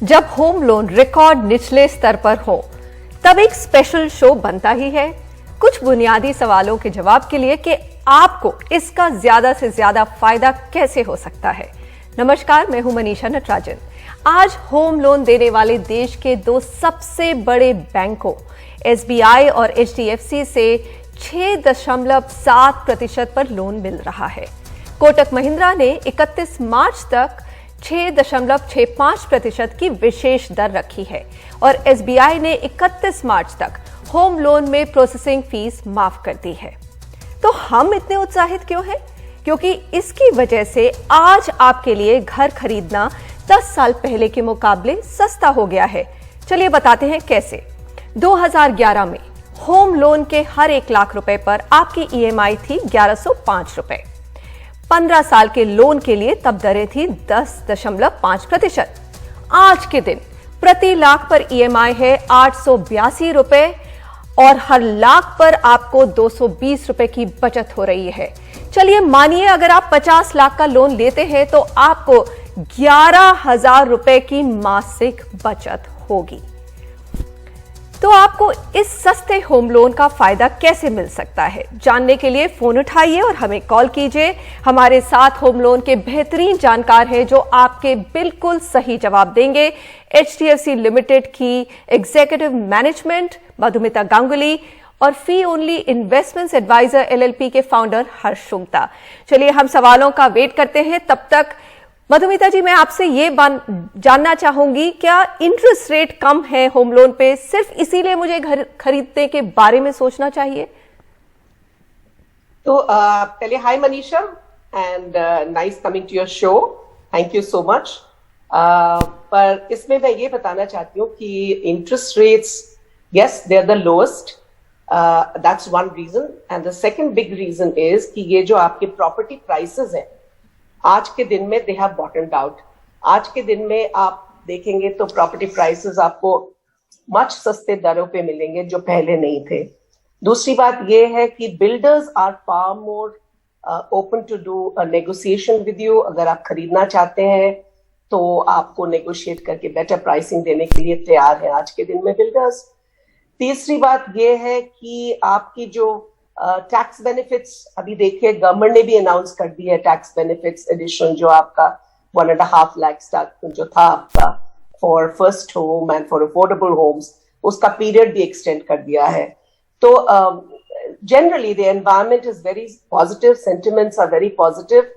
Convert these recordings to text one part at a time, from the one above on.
जब home loan record निचले स्तर पर हो तब एक स्पेशल शो बनता ही है कुछ बुनियादी सवालों के जवाब के लिए कि आपको इसका ज्यादा से ज्यादा फायदा कैसे हो सकता है। नमस्कार, मैं हूं मनीषा नटराजन। आज होम लोन देने वाले देश के दो सबसे बड़े बैंकों एसबीआई और एचडीएफसी से 6.7% पर लोन मिल रहा है। कोटक महिंद्रा ने 31 मार्च तक 6.65% की विशेष दर रखी है और एसबीआई ने 31 मार्च तक होम लोन में प्रोसेसिंग फीस माफ कर दी है। तो हम इतने उत्साहित क्यों हैं? क्योंकि इसकी वजह से आज आपके लिए घर खरीदना 10 साल पहले के मुकाबले सस्ता हो गया है। चलिए बताते हैं कैसे। 2011 में होम लोन के हर 1 लाख रुपए पर आपकी ईएमआई थी 1105 रुपए। 15 साल के लोन के लिए तब दरें थी 10.5%। आज के दिन प्रति लाख पर ईएमआई है 882 रुपए और हर लाख पर आपको 220 रुपए की बचत हो रही है। चलिए मानिए अगर आप 50 लाख का लोन लेते हैं तो आपको 11,000 रुपए की मासिक बचत होगी। तो आपको इस सस्ते होम लोन का फायदा कैसे मिल सकता है, जानने के लिए फोन उठाइए और हमें कॉल कीजिए। हमारे साथ होम लोन के बेहतरीन जानकार हैं जो आपके बिल्कुल सही जवाब देंगे। एचडीएफसी लिमिटेड की एग्जीक्यूटिव मैनेजमेंट मधुमिता गांगुली और फी ओनली इन्वेस्टमेंट्स एडवाइजर एलएलपी के फाउंडर हर्ष शुंगता। चलिए हम सवालों का वेट करते हैं। तब तक मधुमिता जी, मैं आपसे ये जानना चाहूंगी, क्या इंटरेस्ट रेट कम है होम लोन पे सिर्फ इसीलिए मुझे घर खरीदने के बारे में सोचना चाहिए? तो पहले hi Manisha and nice coming to your show, thank you so much. पर इसमें मैं ये बताना चाहती हूँ कि interest rates, yes they are the lowest, that's one reason. And the second big reason is कि ये जो आपके प्रॉपर्टी प्राइसेस हैं आज के दिन में दे हैव बॉटम्ड आउट। आज के दिन में आप देखेंगे तो प्रॉपर्टी प्राइसेस आपको मच सस्ते दरों पे मिलेंगे जो पहले नहीं थे। दूसरी बात ये है कि builders are far more open to do a negotiation with you. अगर आप खरीदना चाहते हैं तो आपको नेगोशिएट करके बेटर प्राइसिंग देने के लिए तैयार है आज के दिन में बिल्डर्स। तीसरी बात ये है कि आपकी जो टैक्स बेनिफिट्स, अभी देखिए गवर्नमेंट ने भी अनाउंस कर दिया है टैक्स बेनिफिट्स एडिशन, जो आपका 1.5 लाख तक जो था आपका for first home and for affordable homes, उसका पीरियड भी एक्सटेंड कर दिया है। तो generally the environment is very positive, sentiments are very positive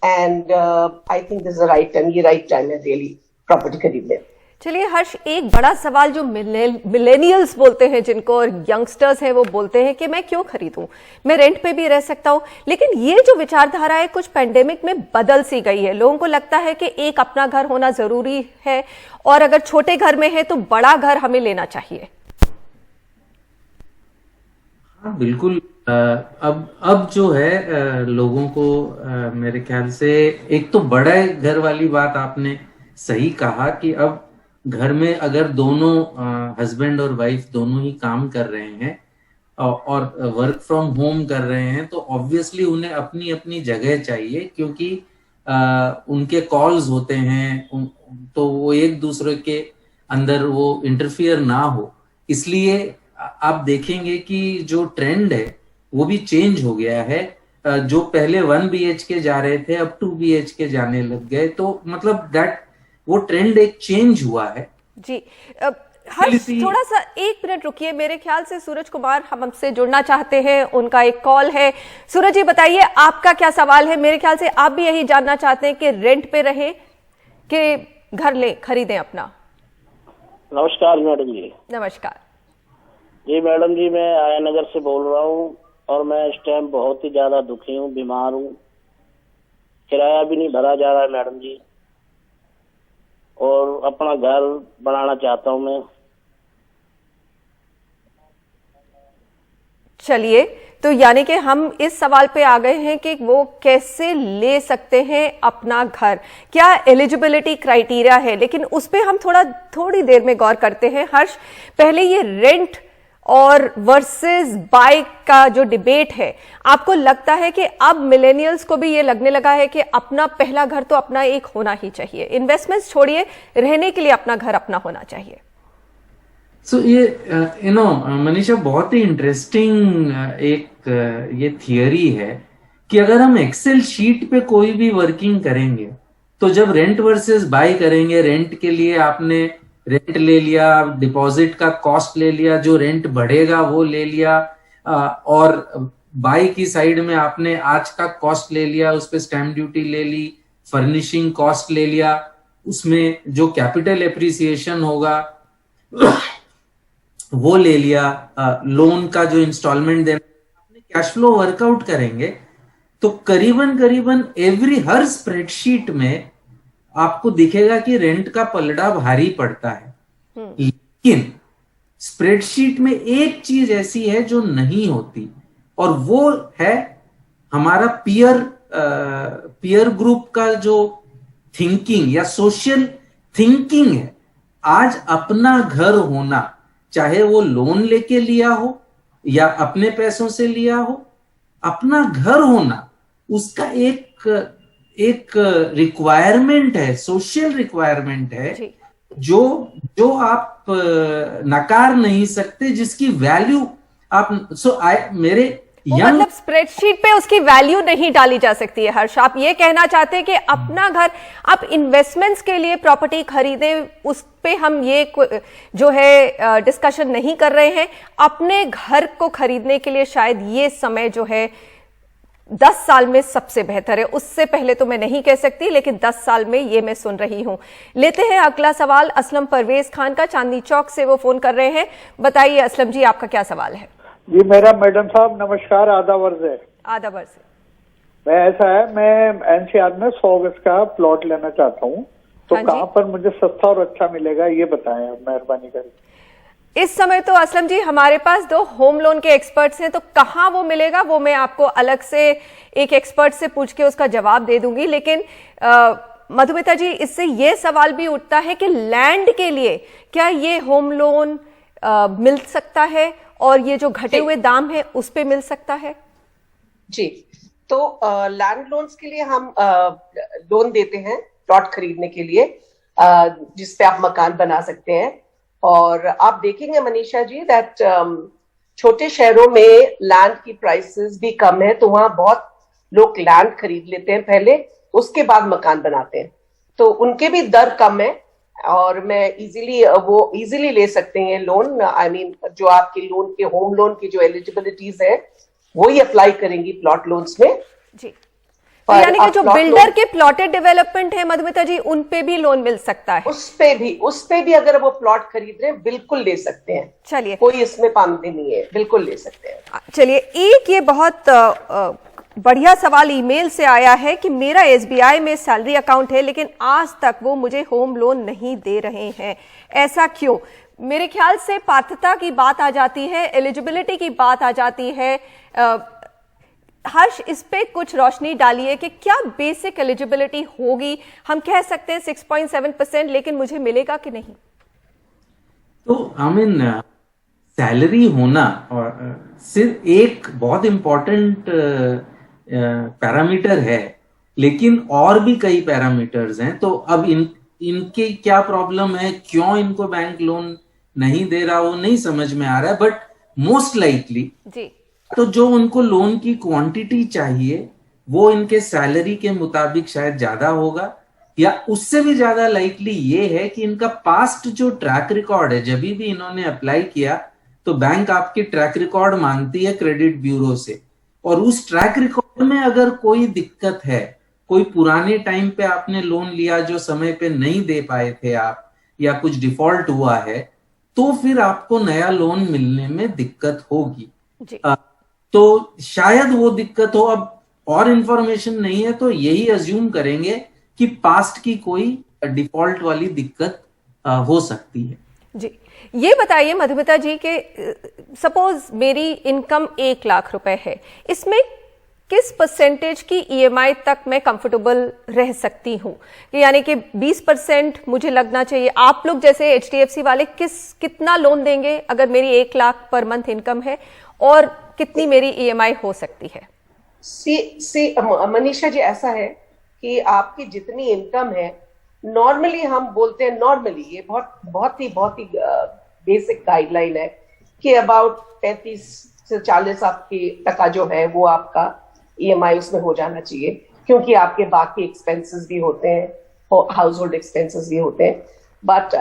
and I think this is the right time, ये राइट टाइम है रियली प्रॉपर्टी खरीदने। चलिए हर्ष, एक बड़ा सवाल जो मिलेनियल्स बोलते हैं जिनको, और यंगस्टर्स हैं, वो बोलते हैं कि मैं क्यों खरीदूं, मैं रेंट पे भी रह सकता हूं। लेकिन ये जो विचारधारा है कुछ पेंडेमिक में बदल सी गई है। लोगों को लगता है कि एक अपना घर होना जरूरी है और अगर छोटे घर में है तो बड़ा घर हमें लेना चाहिए। हाँ बिल्कुल। अब जो है लोगों को मेरे ख्याल से एक तो बड़ा घर वाली बात आपने सही कहा कि अब घर में अगर दोनों हस्बैंड और वाइफ दोनों ही काम कर रहे हैं और वर्क फ्रॉम होम कर रहे हैं तो ऑब्वियसली उन्हें अपनी अपनी जगह चाहिए, क्योंकि उनके कॉल्स होते हैं तो वो एक दूसरे के अंदर वो इंटरफियर ना हो। इसलिए आप देखेंगे कि जो ट्रेंड है वो भी चेंज हो गया है। जो पहले 1 BHK जा रहे थे अब 2 BHK जाने लग गए। तो मतलब दैट वो ट्रेंड एक चेंज हुआ है जी। हर्ष, थोड़ा सा 1 मिनट रुकिए। मेरे ख्याल से सूरज कुमार हमसे जुड़ना चाहते हैं, उनका एक कॉल है। सूरज जी बताइए आपका क्या सवाल है? मेरे ख्याल से आप भी यही जानना चाहते हैं कि रेंट पे रहे कि घर खरीदें अपना। नमस्कार मैडम जी। नमस्कार जी मैडम जी, मैं आयानगर से बोल रहा हूँ और मैं इस टाइम बहुत ही ज्यादा दुखी हूँ, बीमार हूँ, किराया भी नहीं भरा जा रहा है मैडम जी, और अपना घर बनाना चाहता हूं मैं। चलिए, तो यानी कि हम इस सवाल पे आ गए हैं कि वो कैसे ले सकते हैं अपना घर, क्या एलिजिबिलिटी क्राइटेरिया है, लेकिन उस पे हम थोड़ी देर में गौर करते हैं। हर्ष, पहले ये रेंट और वर्सेस बाय का जो डिबेट है, आपको लगता है कि अब मिलेनियल्स को भी ये लगने लगा है कि अपना पहला घर तो अपना एक होना ही चाहिए, इन्वेस्टमेंट्स छोड़िए, रहने के लिए अपना घर अपना होना चाहिए? ये मनीषा, बहुत ही इंटरेस्टिंग ये थियरी है कि अगर हम एक्सेल शीट पे कोई भी वर्किंग करेंगे तो जब रेंट वर्सेस बाय करेंगे, रेंट के लिए आपने रेंट ले लिया, डिपॉजिट का कॉस्ट ले लिया, जो रेंट बढ़ेगा वो ले लिया, और बाय की साइड में आपने आज का कॉस्ट ले लिया, उस पर स्टैम्प ड्यूटी ले ली, फर्निशिंग कॉस्ट ले लिया, उसमें जो कैपिटल एप्रिसिएशन होगा वो ले लिया, लोन का जो इंस्टॉलमेंट देना, अपने कैश फ्लो वर्कआउट करेंगे तो करीबन हर स्प्रेडशीट में आपको दिखेगा कि रेंट का पलड़ा भारी पड़ता है। लेकिन स्प्रेडशीट में एक चीज ऐसी है जो नहीं होती, और वो है हमारा पीयर ग्रुप का जो थिंकिंग या सोशल थिंकिंग है। आज अपना घर होना, चाहे वो लोन लेके लिया हो या अपने पैसों से लिया हो, अपना घर होना उसका एक रिक्वायरमेंट है, सोशल रिक्वायरमेंट है, जो आप नकार नहीं सकते, जिसकी वैल्यू आप मेरे मतलब स्प्रेडशीट पे उसकी वैल्यू नहीं डाली जा सकती है। हर्ष, आप ये कहना चाहते हैं कि अपना घर, आप इन्वेस्टमेंट्स के लिए प्रॉपर्टी खरीदें, उस पे हम ये जो है डिस्कशन नहीं कर रहे हैं। अपने घर को खरीदने के लिए शायद ये समय जो है 10 साल में सबसे बेहतर है। उससे पहले तो मैं नहीं कह सकती, लेकिन 10 साल में ये मैं सुन रही हूं। लेते हैं अगला सवाल असलम परवेज खान का, चांदनी चौक से वो फोन कर रहे हैं। बताइए असलम जी, आपका क्या सवाल है? जी मेरा मैडम साहब नमस्कार, आदाब अर्ज है। आदाब अर्ज है। मैं ऐसा है, मैं एनसीआर में 100 गज का प्लॉट लेना चाहता हूँ, तो कहाँ पर मुझे सस्ता और अच्छा मिलेगा ये बताएं आप, मेहरबानी करके। इस समय तो असलम जी हमारे पास 2 होम लोन के एक्सपर्ट्स हैं, तो कहाँ वो मिलेगा वो मैं आपको अलग से एक एक्सपर्ट से पूछ के उसका जवाब दे दूंगी। लेकिन मधुमिता जी, इससे ये सवाल भी उठता है कि लैंड के लिए क्या ये होम लोन मिल सकता है, और ये जो घटे हुए दाम है उस पे मिल सकता है? जी, तो लैंड लोन्स के लिए हम लोन देते हैं प्लॉट खरीदने के लिए, जिसपे आप मकान बना सकते हैं। और आप देखेंगे मनीषा जी दैट छोटे शहरों में लैंड की प्राइसेस भी कम है, तो वहां बहुत लोग लैंड खरीद लेते हैं पहले, उसके बाद मकान बनाते हैं, तो उनके भी दर कम है और मैं इजीली ले सकते हैं लोन। आई मीन जो आपके लोन के होम लोन की जो एलिजिबिलिटीज है वही अप्लाई करेंगी प्लॉट लोन्स में जी। तो यानी कि जो बिल्डर के प्लॉटेड डेवलपमेंट है मधुमिता जी, उन पे भी लोन मिल सकता है? उस पे भी अगर वो प्लॉट खरीद रहे हैं बिल्कुल ले सकते हैं। चलिए, कोई इसमें पाबंदी नहीं है, बिल्कुल ले सकते हैं। चलिए, एक ये बहुत बढ़िया सवाल ईमेल से आया है कि मेरा एसबीआई में सैलरी अकाउंट है, लेकिन आज तक वो मुझे होम लोन नहीं दे रहे हैं, ऐसा क्यों? मेरे ख्याल से पात्रता की बात आ जाती है, एलिजिबिलिटी की बात आ जाती है। हर्ष, इस पे कुछ रोशनी डालिए कि क्या बेसिक एलिजिबिलिटी होगी? हम कह सकते हैं 6.7%, लेकिन मुझे मिलेगा कि नहीं? तो सैलरी होना और सिर्फ एक बहुत इंपॉर्टेंट पैरामीटर है, लेकिन और भी कई पैरामीटर्स हैं। तो अब इनके क्या प्रॉब्लम है, क्यों इनको बैंक लोन नहीं दे रहा, वो नहीं समझ में आ रहा है। बट मोस्ट लाइकली तो जो उनको लोन की क्वांटिटी चाहिए वो इनके सैलरी के मुताबिक शायद ज्यादा होगा, या उससे भी ज्यादा लाइकली ये है कि इनका पास्ट जो ट्रैक रिकॉर्ड है, जब भी इन्होंने अप्लाई किया तो बैंक आपकी ट्रैक रिकॉर्ड मांगती है क्रेडिट ब्यूरो से, और उस ट्रैक रिकॉर्ड में अगर कोई दिक्कत है, कोई पुराने टाइम पे आपने लोन लिया जो समय पे नहीं दे पाए थे आप, या कुछ डिफॉल्ट हुआ है, तो फिर आपको नया लोन मिलने में दिक्कत होगी। तो शायद वो दिक्कत हो। अब और इंफॉर्मेशन नहीं है तो यही अज्यूम करेंगे कि पास्ट की कोई डिफॉल्ट वाली दिक्कत हो सकती है। जी, ये बताइए मधुमिता जी के सपोज मेरी इनकम 1 लाख रुपए है, इसमें किस परसेंटेज की ईएमआई तक मैं कंफर्टेबल रह सकती हूँ? यानी कि 20% मुझे लगना चाहिए। आप लोग जैसे एचडीएफसी वाले कितना लोन देंगे अगर मेरी 1 लाख पर मंथ इनकम है, और कितनी मेरी ईएमआई हो सकती है? मनीषा जी, ऐसा है कि आपकी जितनी इनकम है, नॉर्मली हम बोलते हैं, नॉर्मली ये बहुत ही बेसिक गाइडलाइन है कि अबाउट 35 से 40 आपकी टका जो है वो आपका ईएमआई उसमें हो जाना चाहिए, क्योंकि आपके बाकी एक्सपेंसेस भी होते हैं, हाउस होल्ड एक्सपेंसेस भी होते हैं। बट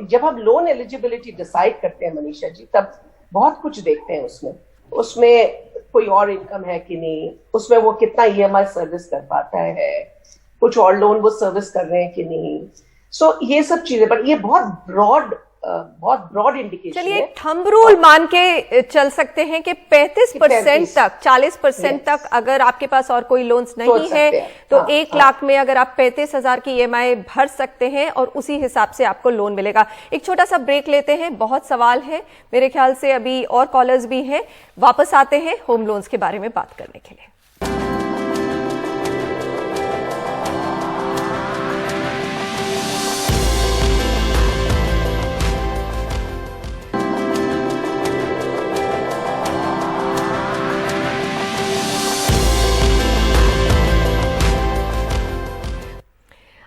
जब हम लोन एलिजिबिलिटी डिसाइड करते हैं मनीषा जी, तब बहुत कुछ देखते हैं उसमें कोई और इनकम है कि नहीं, उसमें वो कितना ईएमआई सर्विस कर पाता है, कुछ और लोन वो सर्विस कर रहे हैं कि नहीं। सो ये सब चीजें, पर ये बहुत ब्रॉड इंडिकेशन है। चलिए थंब रूल मान के चल सकते हैं कि 35% तक, 40% तक अगर आपके पास और कोई लोन्स नहीं है तो 1 लाख में अगर आप 35,000 की ईएमआई भर सकते हैं और उसी हिसाब से आपको लोन मिलेगा। एक छोटा सा ब्रेक लेते हैं, बहुत सवाल है मेरे ख्याल से, अभी और कॉलर्स भी हैं। वापस आते हैं होम लोन्स के बारे में बात करने के लिए।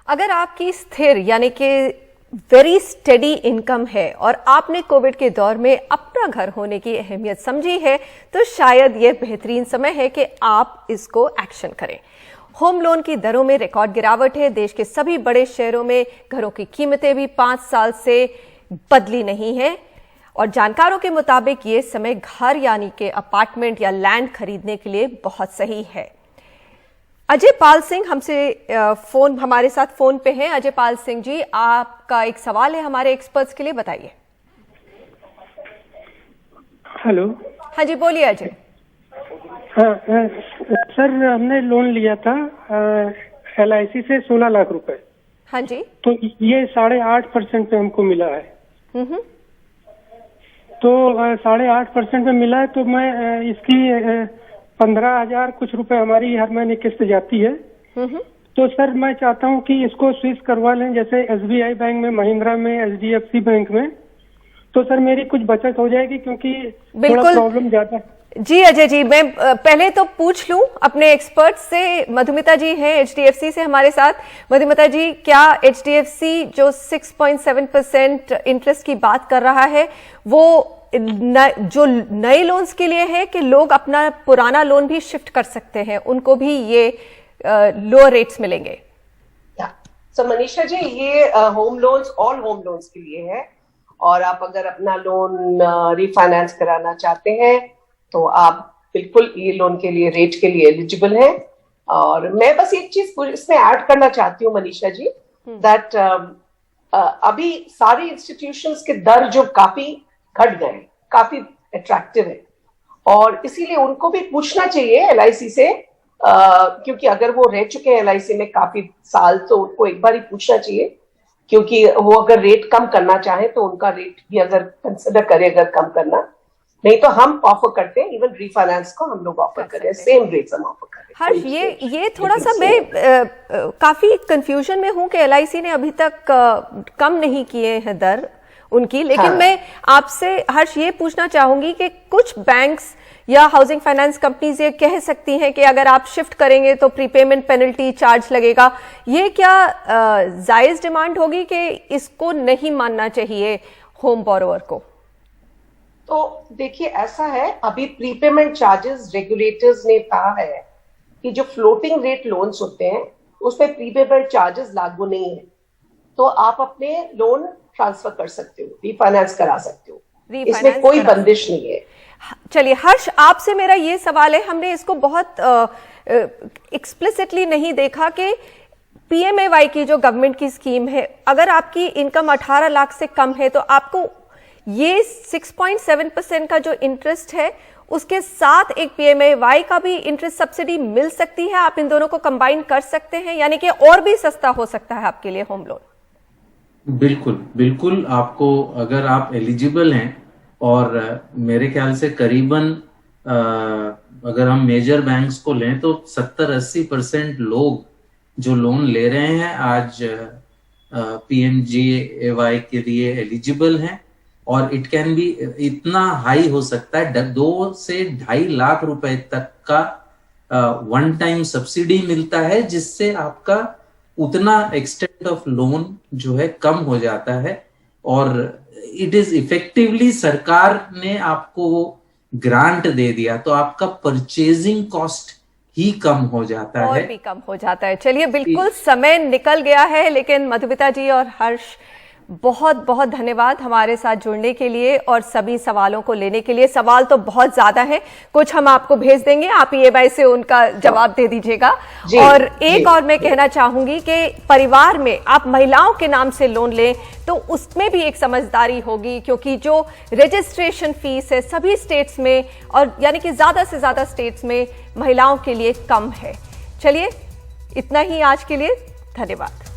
अगर आपकी स्थिर यानी कि वेरी स्टेडी इनकम है और आपने कोविड के दौर में अपना घर होने की अहमियत समझी है, तो शायद यह बेहतरीन समय है कि आप इसको एक्शन करें। होम लोन की दरों में रिकॉर्ड गिरावट है। देश के सभी बड़े शहरों में घरों की कीमतें भी 5 साल से बदली नहीं है, और जानकारों के मुताबिक ये समय घर यानी कि अपार्टमेंट या लैंड खरीदने के लिए बहुत सही है। अजय पाल सिंह हमारे साथ फोन पे हैं। अजय पाल सिंह जी, आपका एक सवाल है हमारे एक्सपर्ट्स के लिए, बताइए। हेलो। हाँ जी, बोलिए अजय। सर, हमने लोन लिया था LIC से 16 लाख रुपए। हाँ जी। तो ये 8.5% पे हमको मिला है। तो 8.5% पे मिला है, तो मैं इसकी 15,000 कुछ रुपए हमारी हर महीने किस्त जाती है। तो सर मैं चाहता हूँ कि इसको स्विच करवा लें, जैसे SBI बैंक में, महिंद्रा में, HDFC बैंक में। तो सर मेरी कुछ बचत हो जाएगी, क्योंकि थोड़ा प्रॉब्लम ज्यादा। जी अजय जी, मैं पहले तो पूछ लूं अपने एक्सपर्ट से। मधुमिता जी हैं HDFC से हमारे साथ। मधुमिता जी, क्या HDFC जो 6.7% इंटरेस्ट की बात कर रहा है वो जो नए लोन्स के लिए है, कि लोग अपना पुराना लोन भी शिफ्ट कर सकते हैं, उनको भी ये लोअर रेट्स मिलेंगे? सो मनीषा जी, ये home loans all home loans के लिए है, और आप अगर अपना लोन रिफाइनेंस कराना चाहते हैं तो आप बिल्कुल ये लोन के लिए, रेट के लिए एलिजिबल हैं। और मैं बस एक चीज इसमें ऐड करना चाहती हूँ मनीषा जी, दैट अभी सारी इंस्टीट्यूशंस के दर जो काफी घट गए, काफी अट्रैक्टिव है, और इसीलिए उनको भी पूछना चाहिए LIC से, क्योंकि अगर वो रह चुके हैं LIC में काफी साल, तो उनको एक बार ही पूछना चाहिए, क्योंकि वो अगर रेट कम करना चाहे तो उनका रेट भी अगर कंसिडर करे, अगर कम करना। नहीं तो हम ऑफर करते हैं, इवन रिफाइनेंस को हम लोग ऑफर करते हैं, सेम रेट्स हम ऑफर करते हैं। हर्ष, ये थोड़ा सा मैं काफी कंफ्यूजन में हूं कि LIC ने अभी तक कम नहीं किए हैं दर उनकी, लेकिन मैं आपसे हर्ष ये पूछना चाहूंगी कि कुछ बैंक्स या हाउसिंग फाइनेंस कंपनीज ये कह सकती हैं कि अगर आप शिफ्ट करेंगे तो प्रीपेमेंट पेनल्टी चार्ज लगेगा। ये क्या जायज डिमांड होगी कि इसको नहीं मानना चाहिए होम बोरोवर को? तो देखिए, ऐसा है, अभी प्रीपेमेंट चार्जेस रेगुलेटर्स ने कहा है कि जो फ्लोटिंग रेट लोन्स होते हैं उसमें प्रीपेमेंट चार्जेस लागू नहीं है, तो आप अपने लोन ट्रांसफर कर सकते हो, रिफाइनेंस करा सकते हो, इसमें कोई बंदिश नहीं है। चलिए हर्ष, आपसे मेरा ये सवाल है, हमने इसको बहुत एक्सप्लिसिटली नहीं देखा कि PMAY की जो गवर्नमेंट की स्कीम है, अगर आपकी इनकम 18 लाख से कम है तो आपको ये 6.7% का जो इंटरेस्ट है उसके साथ एक PMAY का भी इंटरेस्ट सब्सिडी मिल सकती है। आप इन दोनों को कंबाइन कर सकते हैं, यानी कि और भी सस्ता हो सकता है आपके लिए होम लोन। बिल्कुल आपको, अगर आप एलिजिबल हैं, और मेरे ख्याल से करीबन अगर हम मेजर बैंक्स को लें तो 70-80% लोग जो लोन ले रहे हैं आज PMJAY के लिए एलिजिबल हैं, और इट कैन बी इतना हाई हो सकता है 2 से 2.5 लाख रुपए तक का वन टाइम सब्सिडी मिलता है, जिससे आपका उतना एक्सटेंट ऑफ लोन जो है कम हो जाता है। और इट इज इफेक्टिवली सरकार ने आपको वो ग्रांट दे दिया तो आपका परचेजिंग कॉस्ट ही कम हो जाता है, और भी कम हो जाता है। चलिए, बिल्कुल समय निकल गया है, लेकिन मधुमिता जी और हर्ष, बहुत बहुत धन्यवाद हमारे साथ जुड़ने के लिए और सभी सवालों को लेने के लिए। सवाल तो बहुत ज्यादा है, कुछ हम आपको भेज देंगे, आप EMI से उनका जवाब दे दीजिएगा। और एक और मैं कहना चाहूंगी कि परिवार में आप महिलाओं के नाम से लोन लें तो उसमें भी एक समझदारी होगी, क्योंकि जो रजिस्ट्रेशन फीस है सभी स्टेट्स में, और यानी कि ज्यादा से ज्यादा स्टेट्स में महिलाओं के लिए कम है। चलिए, इतना ही आज के लिए, धन्यवाद।